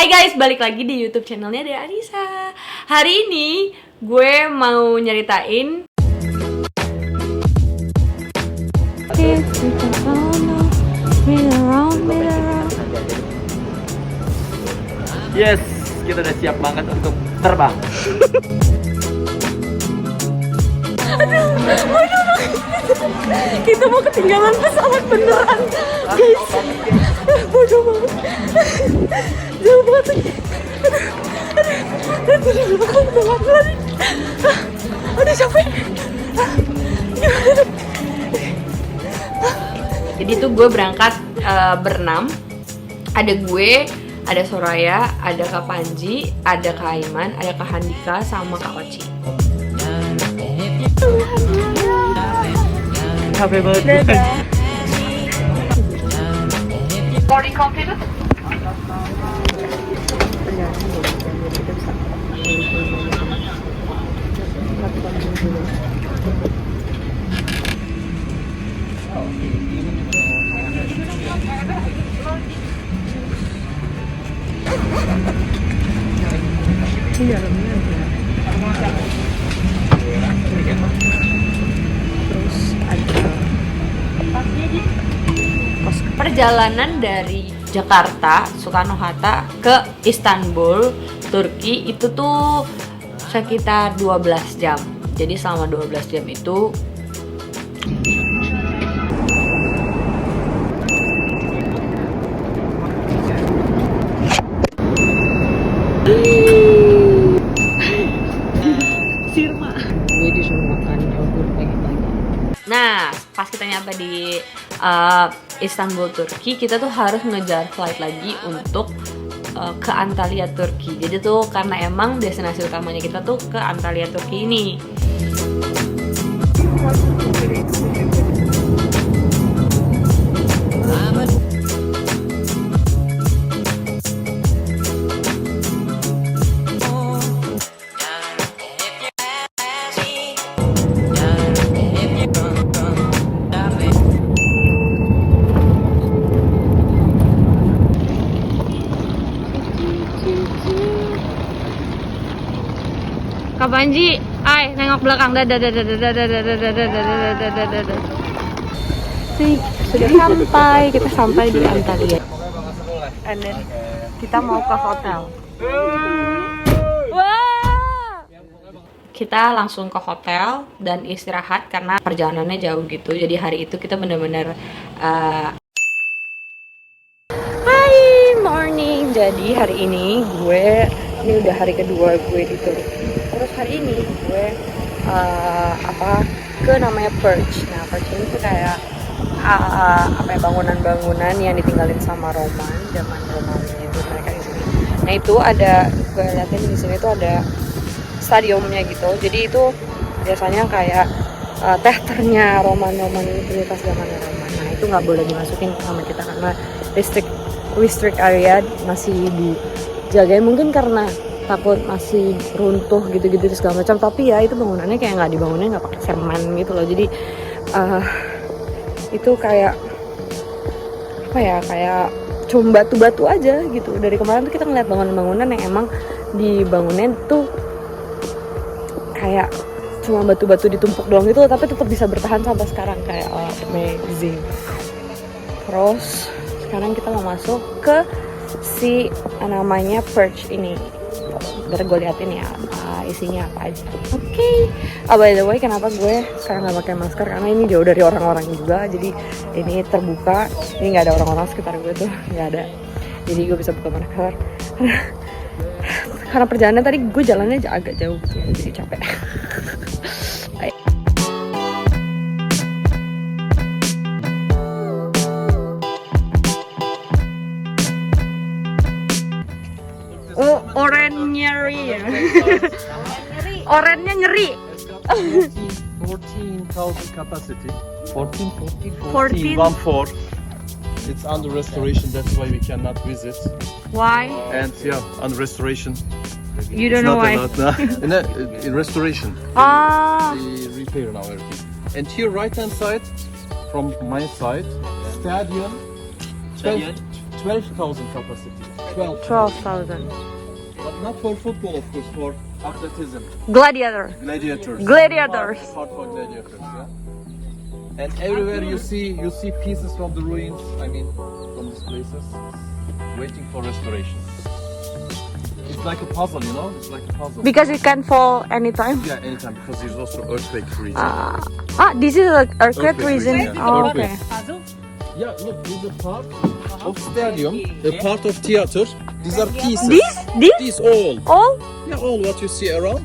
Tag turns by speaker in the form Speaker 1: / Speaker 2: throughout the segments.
Speaker 1: Hai guys, balik lagi di YouTube channelnya Dea Anissa. Hari ini gue mau nyeritain
Speaker 2: Yes, kita udah siap banget untuk terbang.
Speaker 1: kita mau ketinggalan pesawat beneran, guys. Bodoh banget. Jauh banget lagi. Aduh, capek. Jadi tuh gue berangkat berenam. Ada gue, ada Soraya, ada Kak Panji, ada Kak Aiman, ada Kak Handika, sama Kak Oci.
Speaker 2: Happy birthday.
Speaker 1: Boarding completed? Ini dalamnya ada. Terus ada perjalanan dari Jakarta, Soekarno-Hatta ke Istanbul, Turki itu tuh sekitar 12 jam. Jadi selama 12 jam itu Sirma. Gue disuruh makan yogurt pagi-pagi. Nah, pas kita nyampe di Istanbul, Turki, kita tuh harus ngejar flight lagi untuk ke Antalya, Turki. Jadi tuh karena emang destinasi utamanya kita tuh ke Antalya, Turki ini. Kak Panji, nengok belakang. Sudah sampai, kita sampai di Antalya. And then kita mau ke hotel. Kita langsung ke hotel dan istirahat karena perjalanannya jauh gitu. Jadi hari itu kita bener-bener Hi, morning. Jadi hari ini udah hari kedua gue di Turki. Terus hari ini gue ke namanya Perch. Nah, Perch ini tuh kayak bangunan-bangunan yang ditinggalin sama Roman, zaman Romawi itu mereka di sini. Nah, itu ada, gue liatin di sini tuh ada stadiumnya gitu. Jadi itu biasanya kayak tehternya Roman fasilitas zamannya Roman. Nah, itu nggak boleh dimasukin sama kita karena restrict area masih dijagain, mungkin karena takut masih runtuh gitu-gitu segala macam. Tapi ya itu bangunannya kayak nggak dibangunnya nggak pakai semen gitu loh. Jadi itu kayak kayak cuma batu-batu aja gitu. Dari kemarin tuh kita ngeliat bangunan-bangunan yang emang dibangunin tuh kayak cuma batu-batu ditumpuk doang gitu, tapi tetap bisa bertahan sampai sekarang, kayak amazing. Terus sekarang kita mau masuk ke si namanya Perch ini. Biar gue liatin ya isinya apa aja. Oke. By the way, kenapa gue sekarang nggak pakai masker? Karena ini jauh dari orang-orang juga. Jadi ini terbuka. Ini nggak ada orang-orang sekitar gue tuh, nggak ada. Jadi gue bisa buka masker. Karena perjalanan tadi gue jalannya agak jauh gitu, jadi capek. Oh, oren nyeri ya. Orennya nyeri.
Speaker 3: 14,000 capacity. 14.
Speaker 1: 14.
Speaker 3: It's under restoration, that's why we cannot visit.
Speaker 1: Why?
Speaker 3: And yeah, under restoration.
Speaker 1: You don't know why?
Speaker 3: In restoration.
Speaker 1: Ah.
Speaker 3: They repair now everything. And here right hand side, from my side, stadium 12,000 capacity. 12.
Speaker 1: 12,000.
Speaker 3: But not for football, of course, for athleticism.
Speaker 1: Gladiator.
Speaker 3: Gladiators.
Speaker 1: Gladiators.
Speaker 3: Part for gladiators, yeah. And everywhere you see pieces from the ruins, I mean, from these places, waiting for restoration. It's like a puzzle, you know? It's like a puzzle.
Speaker 1: Because it can fall anytime.
Speaker 3: Yeah, anytime, because there's also earthquake region.
Speaker 1: This is an earthquake
Speaker 3: Earthquake
Speaker 1: region.
Speaker 3: region, yeah.
Speaker 1: Oh,
Speaker 3: Earthquake.
Speaker 1: okay.
Speaker 3: Yeah, look, this is a part of stadium, a part of theater. These are pieces.
Speaker 1: This?
Speaker 3: These all.
Speaker 1: All?
Speaker 3: Yeah, all what you see around.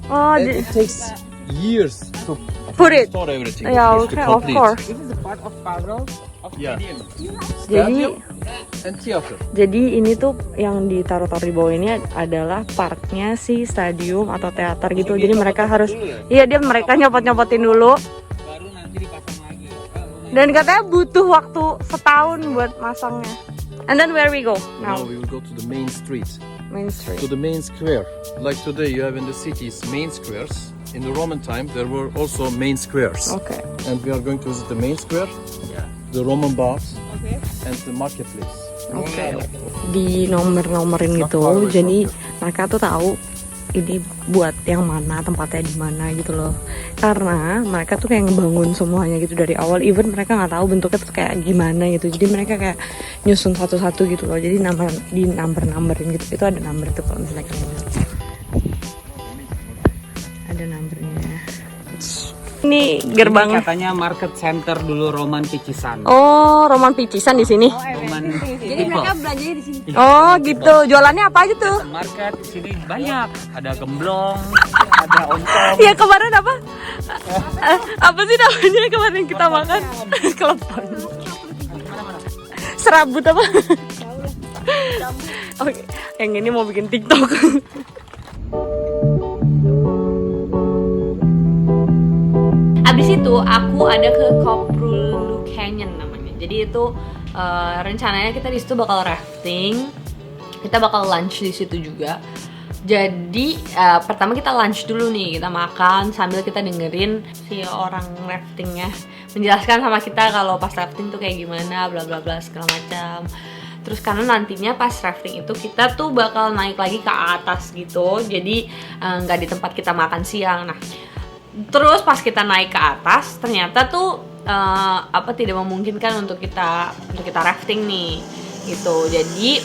Speaker 1: Oh,
Speaker 3: And it takes years to
Speaker 1: put it.
Speaker 3: store everything.
Speaker 1: Yeah,
Speaker 3: of course,
Speaker 1: okay,
Speaker 3: to
Speaker 1: of
Speaker 3: complete.
Speaker 1: course.
Speaker 4: This is a part of puzzle of
Speaker 3: Yeah.
Speaker 4: stadium.
Speaker 1: Jadi,
Speaker 3: And theater.
Speaker 1: jadi ini tuh yang ditaruh-taruh di bawah ini adalah partnya si stadium atau teater gitu. Jadi mereka harus, iya dia mereka nyopot-nyopotin dulu.
Speaker 4: Baru nanti dipasang lagi.
Speaker 1: Dan katanya butuh waktu setahun buat masangnya. And then where we go
Speaker 3: Now
Speaker 1: now?
Speaker 3: we will go to the main street,
Speaker 1: Main street.
Speaker 3: to the main square. Like today you have in the cities main squares. In the Roman time there were also main squares.
Speaker 1: Oke.
Speaker 3: And we are going to visit the main square, the Roman baths, and the marketplace.
Speaker 1: Oke. Di nomor-nomorin gitu. Jadi mereka tuh tahu ini buat yang mana, tempatnya di mana gitu loh. Karena mereka tuh kayak ngebangun semuanya gitu dari awal. Even mereka nggak tahu bentuknya tuh kayak gimana gitu. Jadi mereka kayak nyusun satu-satu gitu loh. Jadi di number-numberin gitu. Itu ada number tuh kalau misalnya kalian lihat. Ada numbernya. Ini gerbang.
Speaker 4: Ini katanya market center dulu Roman Picisan.
Speaker 1: Oh, Roman Picisan di sini.
Speaker 4: Roman
Speaker 1: Jadi mereka belanjanya di sini. Oh, gitu. Jualannya apa aja tuh?
Speaker 4: market di sini banyak. Ada gemblong, ada ontong.
Speaker 1: Ya kemarin apa? Apa sih namanya kemarin kita makan? Kelepon. Serabut apa? Oke, yang ini mau bikin TikTok. Abis itu aku ada ke Koprulu Canyon namanya. Jadi itu rencananya kita di situ bakal rafting. Kita bakal lunch di situ juga. Jadi pertama kita lunch dulu nih, kita makan sambil kita dengerin si orang raftingnya menjelaskan sama kita kalau pas rafting tuh kayak gimana, bla bla bla segala macam. Terus karena nantinya pas rafting itu kita tuh bakal naik lagi ke atas gitu, jadi nggak di tempat kita makan siang. Nah, terus pas kita naik ke atas ternyata tuh tidak memungkinkan untuk kita rafting nih gitu. Jadi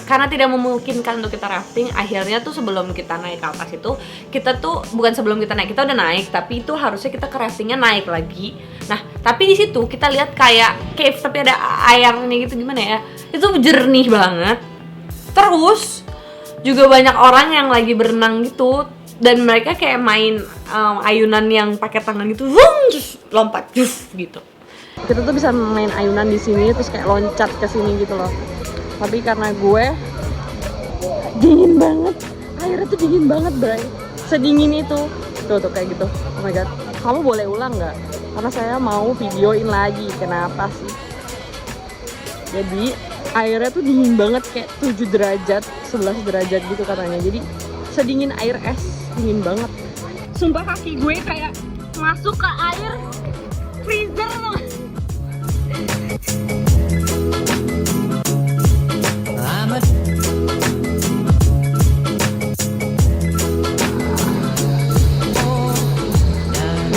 Speaker 1: karena tidak memungkinkan untuk kita rafting, akhirnya tuh sebelum kita naik ke atas itu, kita tuh bukan sebelum kita naik, kita udah naik, tapi itu harusnya kita ke raftingnya naik lagi. Nah, tapi di situ kita lihat kayak cave tapi ada airnya gitu, gimana ya? Itu jernih banget. Terus juga banyak orang yang lagi berenang gitu, dan mereka kayak main ayunan yang pakai tangan gitu, terus lompat, gitu. Kita tuh bisa main ayunan di sini, terus kayak loncat ke sini gitu loh. Tapi karena gue dingin banget, airnya tuh dingin banget, Bray. Sedingin itu, tuh kayak gitu. Oh my god, kamu boleh ulang nggak? Karena saya mau videoin lagi. Kenapa sih? Jadi airnya tuh dingin banget, kayak 7 derajat, 11 derajat gitu katanya. Jadi sedingin air es, dingin banget. Sumpah kaki gue kayak masuk ke air freezer loh.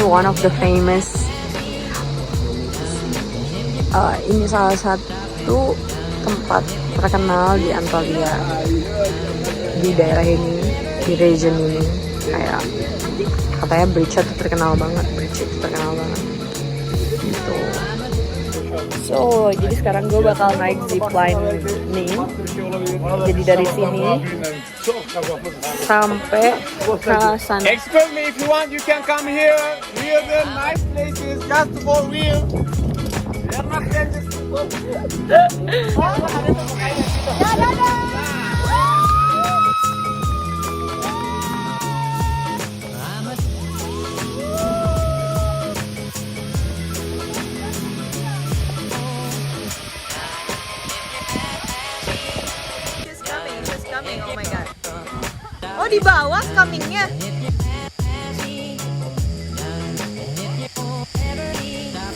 Speaker 1: One of the famous ini salah satu tempat terkenal di Antalya, di daerah ini, di region ini. Kayak katanya bridge itu terkenal banget gitu. So, jadi sekarang gue bakal naik zipline nih. Jadi dari sini sampai ke sana.
Speaker 5: Excuse me, if you want, you can come here. Here, the nice places, just for real. We are not there just for
Speaker 6: Oh my god. Oh, di bawah comingnya.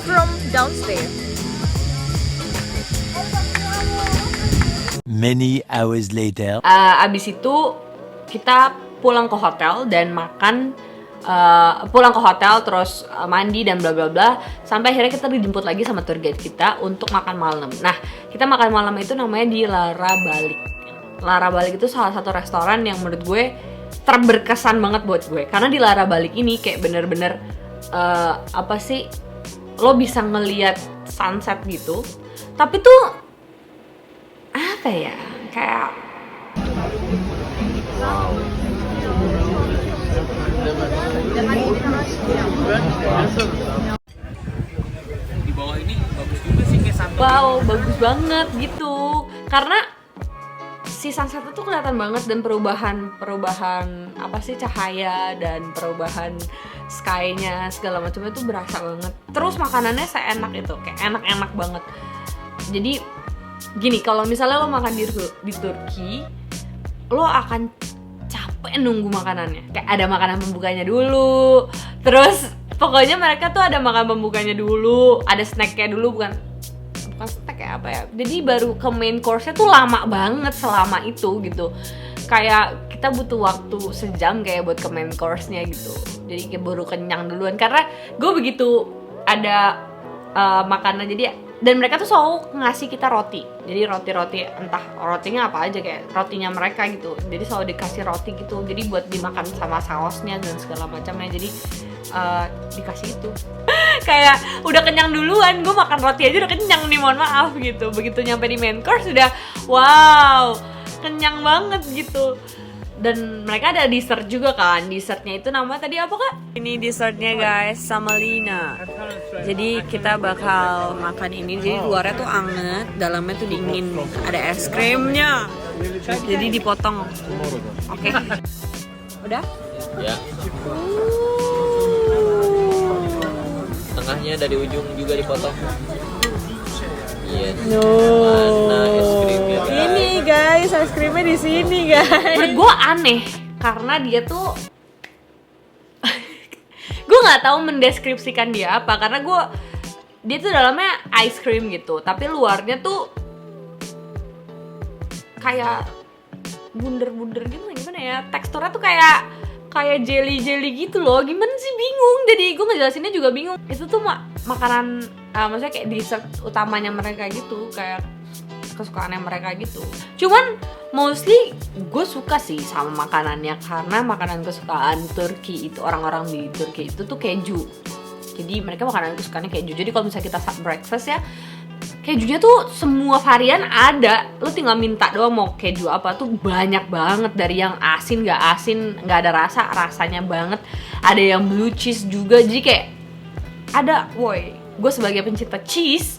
Speaker 6: From downstairs.
Speaker 7: Many hours later.
Speaker 1: Abis itu kita pulang ke hotel dan makan, pulang ke hotel terus mandi dan bla bla bla, sampai akhirnya kita dijemput lagi sama tour guide kita untuk makan malam. Nah, kita makan malam itu namanya di Lara Balik. Lara Balik itu salah satu restoran yang menurut gue terberkesan banget buat gue, karena di Lara Balik ini kayak bener-bener apa sih, lo bisa ngelihat sunset gitu, tapi tuh apa ya, kayak
Speaker 4: Di bawah ini bagus juga sih, kayak santai.
Speaker 1: wow, bagus banget gitu, karena si sunset itu kelihatan banget, dan perubahan apa sih, cahaya dan perubahan sky-nya segala macamnya itu berasa banget. Terus makanannya seenak itu, kayak enak-enak banget. Jadi gini, kalau misalnya lo makan di Turki, lo akan capek nunggu makanannya. Kayak ada makanan pembukanya dulu, terus pokoknya mereka tuh ada makan pembukanya dulu, ada snacknya dulu, bukan snack kayak apa ya, jadi baru ke main course-nya tuh lama banget selama itu gitu. Kayak kita butuh waktu sejam kayak buat ke main course-nya gitu, jadi kayak baru kenyang duluan, karena gue begitu ada makanan. Jadi, dan mereka tuh selalu ngasih kita roti, jadi roti-roti, entah rotinya apa aja, kayak rotinya mereka gitu, jadi selalu dikasih roti gitu, jadi buat dimakan sama sausnya dan segala macamnya. Jadi dikasih itu kayak udah kenyang duluan, gue makan roti aja udah kenyang nih, mohon maaf gitu. Begitu nyampe di main course udah wow, kenyang banget gitu. Dan mereka ada dessert juga kan, dessertnya itu nama tadi apa Kak? Ini dessertnya guys, samalina. Jadi kita bakal makan ini, jadi luarnya tuh anget, dalamnya tuh dingin, ada es krimnya, jadi dipotong. Oke. Udah?
Speaker 2: Ya. Tengahnya dari ujung juga dipotong. Yes. Mana es krimnya?
Speaker 1: Ini guys, es krimnya di sini guys. Menurut gue aneh karena dia tuh gue nggak tahu mendeskripsikan dia apa, karena dia tuh dalamnya ice cream gitu, tapi luarnya tuh kayak bunder-bunder gitu, gimana ya, teksturnya tuh kayak jelly gitu loh, gimana sih, bingung. Jadi gue ngejelasinnya juga bingung. Itu tuh makanan, maksudnya kayak dessert utamanya mereka gitu, kayak kesukaannya mereka gitu. Cuman mostly gue suka sih sama makanannya, karena makanan kesukaan Turki itu, orang-orang di Turki itu tuh keju. Jadi mereka makanan kesukaannya keju. Jadi kalau misalnya kita breakfast ya, kejunya tuh semua varian ada, lo tinggal minta doang mau keju apa, tuh banyak banget, dari yang asin, nggak ada rasanya banget, ada yang blue cheese juga, jadi kayak ada, woi, gue sebagai pencinta cheese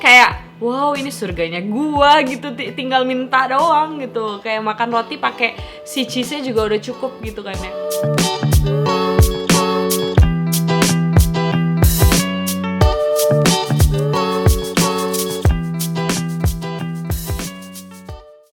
Speaker 1: kayak wow, ini surganya gue gitu, tinggal minta doang gitu, kayak makan roti pakai si cheese-nya juga udah cukup gitu kan ya.